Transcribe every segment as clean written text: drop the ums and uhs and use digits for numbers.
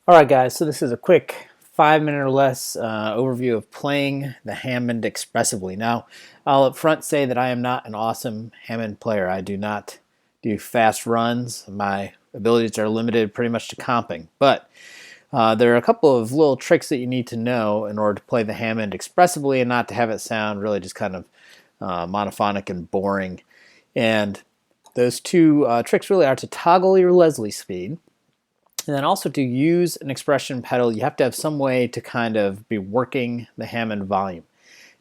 Alright guys, so this is a quick 5 minute or less overview of playing the Hammond expressively. Now, I'll up front say that I am not an awesome Hammond player. I do not do fast runs. My abilities are limited pretty much to comping. But there are a couple of little tricks that you need to know in order to play the Hammond expressively and not to have it sound really just kind of monophonic and boring. And those two tricks really are to toggle your Leslie speed. And then also to use an expression pedal, you have to have some way to kind of be working the Hammond volume.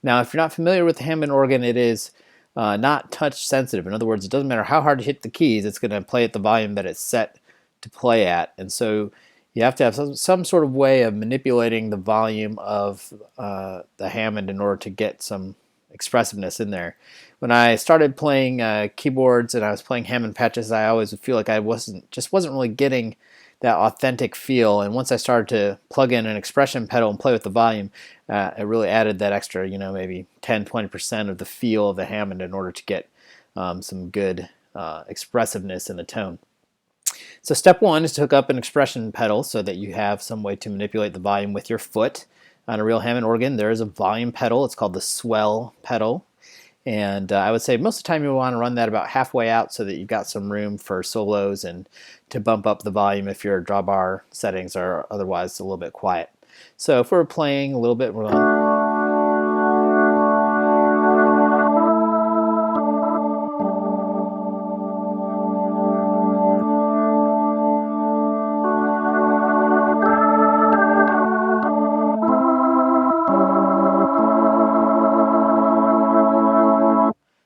Now, if you're not familiar with the Hammond organ, it is not touch sensitive. In other words, it doesn't matter how hard you hit the keys, it's going to play at the volume that it's set to play at. And so you have to have some sort of way of manipulating the volume of the Hammond in order to get some expressiveness in there. When I started playing keyboards and I was playing Hammond patches, I always would feel like I wasn't really getting that authentic feel. And once I started to plug in an expression pedal and play with the volume, it really added that extra, maybe 10-20% of the feel of the Hammond in order to get some good expressiveness in the tone. So step one is to hook up an expression pedal so that you have some way to manipulate the volume with your foot. On a real Hammond organ, there is a volume pedal. It's called the Swell pedal. And I would say most of the time you want to run that about halfway out so that you've got some room for solos and to bump up the volume if your drawbar settings are otherwise a little bit quiet. So if we're playing a little bit, we're going.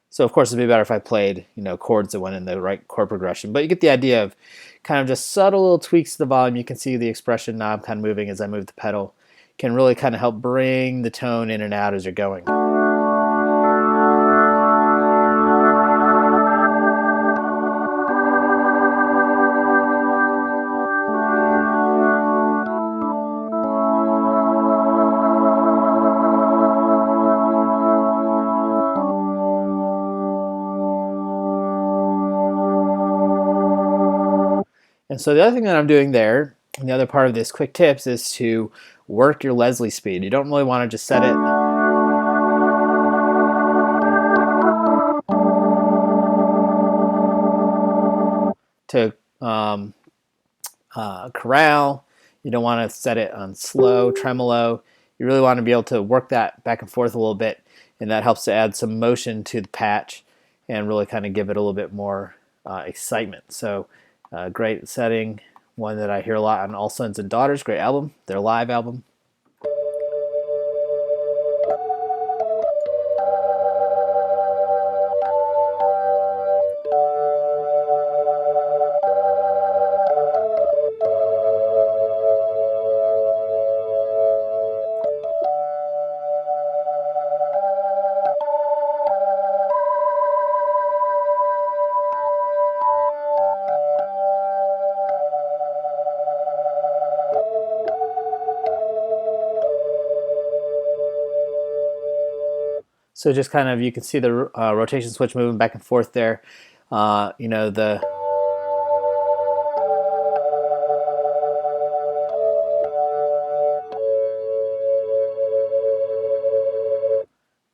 So of course it'd be better if I played, chords that went in the right chord progression. But you get the idea of kind of just subtle little tweaks to the volume. You can see the expression knob kind of moving as I move the pedal. Can really kind of help bring the tone in and out as you're going. And so the other thing that I'm doing there, and the other part of this quick tips, is to work your Leslie speed. You don't really want to just set it to chorale. You don't want to set it on slow, tremolo. You really want to be able to work that back and forth a little bit, and that helps to add some motion to the patch and really kind of give it a little bit more excitement. So great setting, one that I hear a lot on All Sons and Daughters, great album, their live album. So just kind of, you can see the rotation switch moving back and forth there. The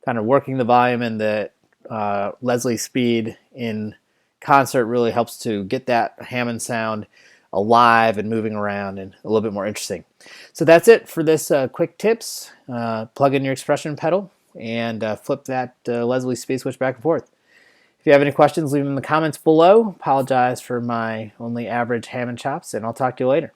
kind of working the volume and the Leslie speed in concert really helps to get that Hammond sound alive and moving around and a little bit more interesting. So that's it for this quick tips. Plug in your expression pedal and flip that Leslie speed switch back and forth. If you have any questions, leave them in the comments below. Apologize for my only average Hammond chops, and I'll talk to you later.